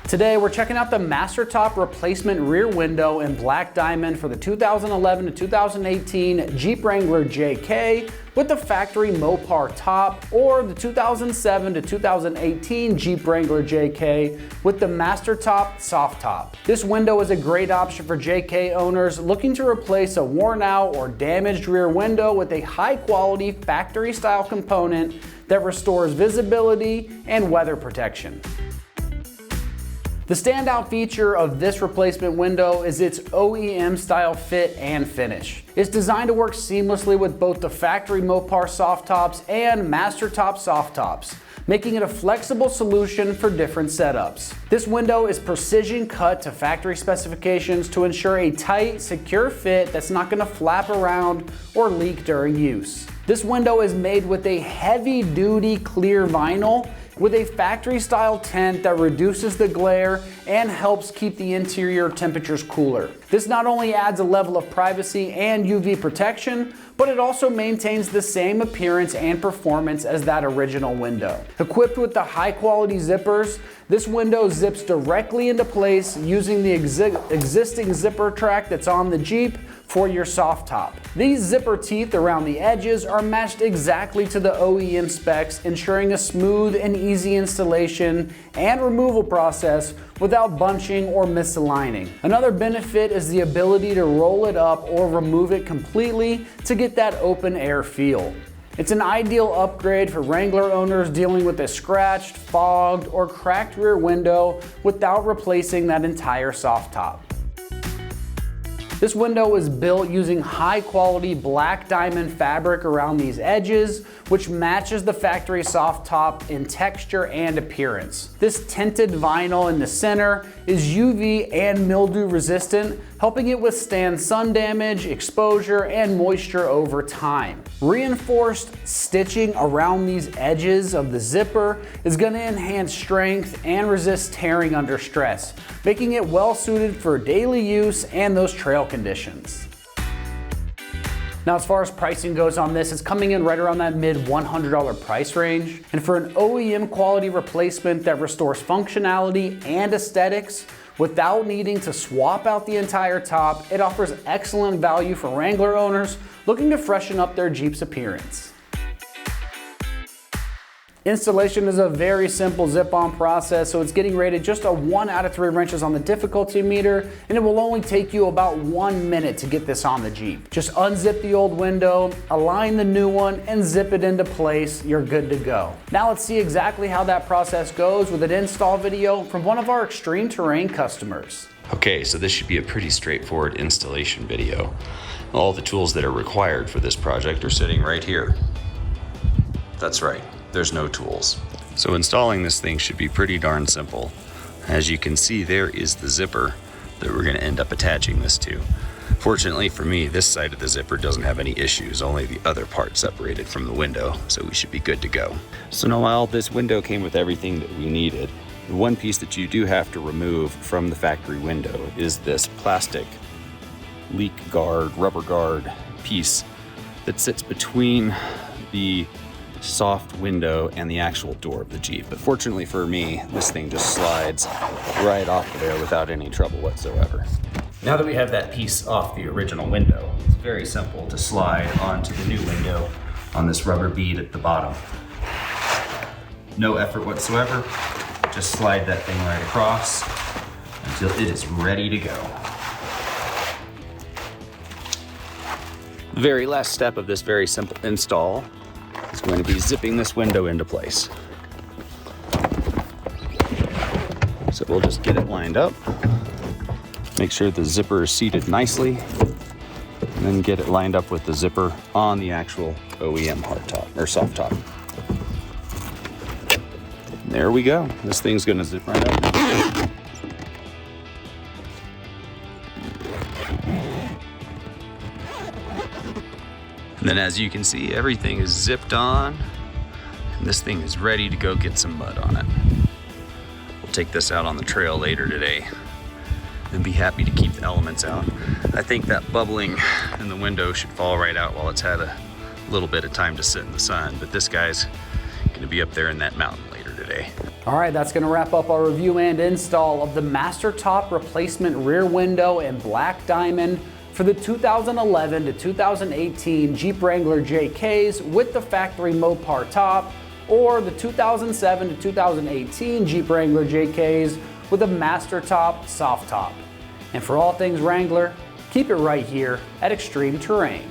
Today we're checking out the MasterTop Replacement Rear Window in Black Diamond for the 2011 to 2018 Jeep Wrangler JK with the factory Mopar top, or the 2007 to 2018 Jeep Wrangler JK with the MasterTop soft top. This window is a great option for JK owners looking to replace a worn out or damaged rear window with a high quality factory style component that restores visibility and weather protection. The standout feature of this replacement window is its OEM style fit and finish. It's designed to work seamlessly with both the factory Mopar soft tops and MasterTop soft tops, making it a flexible solution for different setups. This window is precision cut to factory specifications to ensure a tight, secure fit that's not going to flap around or leak during use. This window is made with a heavy-duty clear vinyl with a factory style tint that reduces the glare and helps keep the interior temperatures cooler. This not only adds a level of privacy and UV protection, but it also maintains the same appearance and performance as that original window. Equipped with the high quality zippers, this window zips directly into place using the existing zipper track that's on the Jeep for your soft top. These zipper teeth around the edges are matched exactly to the OEM specs, ensuring a smooth and easy installation and removal process without bunching or misaligning. Another benefit is the ability to roll it up or remove it completely to get that open air feel. It's an ideal upgrade for Wrangler owners dealing with a scratched, fogged, or cracked rear window without replacing that entire soft top. This window is built using high quality black diamond fabric around these edges, which matches the factory soft top in texture and appearance. This tinted vinyl in the center is UV and mildew resistant, helping it withstand sun damage, exposure, and moisture over time. Reinforced stitching around these edges of the zipper is going to enhance strength and resist tearing under stress, making it well suited for daily use and those trail conditions. Now, as far as pricing goes on this, it's coming in right around that mid $100 price range. And for an OEM quality replacement that restores functionality and aesthetics without needing to swap out the entire top, it offers excellent value for Wrangler owners looking to freshen up their Jeep's appearance. Installation is a very simple zip-on process, so it's getting rated just a 1 out of 3 wrenches on the difficulty meter, and it will only take you about 1 minute to get this on the Jeep. Just unzip the old window, align the new one, and zip it into place. You're good to go. Now let's see exactly how that process goes with an install video from one of our ExtremeTerrain customers. Okay, so this should be a pretty straightforward installation video. All the tools that are required for this project are sitting right here. That's right. There's no tools. So installing this thing should be pretty darn simple. As you can see, there is the zipper that we're going to end up attaching this to. Fortunately for me, this side of the zipper doesn't have any issues, only the other part separated from the window, so we should be good to go. So now while this window came with everything that we needed, the one piece that you do have to remove from the factory window is this plastic leak guard, rubber guard piece that sits between the soft window and the actual door of the Jeep. But fortunately for me, this thing just slides right off of there without any trouble whatsoever. Now that we have that piece off the original window, it's very simple to slide onto the new window on this rubber bead at the bottom. No effort whatsoever, just slide that thing right across until it is ready to go. The very last step of this very simple install is going to be zipping this window into place. So we'll just get it lined up, make sure the zipper is seated nicely, and then get it lined up with the zipper on the actual OEM hard top or soft top. And there we go. This thing's gonna zip right up. And then as you can see, everything is zipped on, and this thing is ready to go get some mud on it. We'll take this out on the trail later today and be happy to keep the elements out. I think that bubbling in the window should fall right out while it's had a little bit of time to sit in the sun, but this guy's gonna be up there in that mountain later today. All right, that's gonna wrap up our review and install of the MasterTop Replacement Rear Window in Black Diamond for the 2011 to 2018 Jeep Wrangler JKs with the factory Mopar top, or the 2007 to 2018 Jeep Wrangler JKs with a MasterTop soft top. And for all things Wrangler, keep it right here at Extreme Terrain.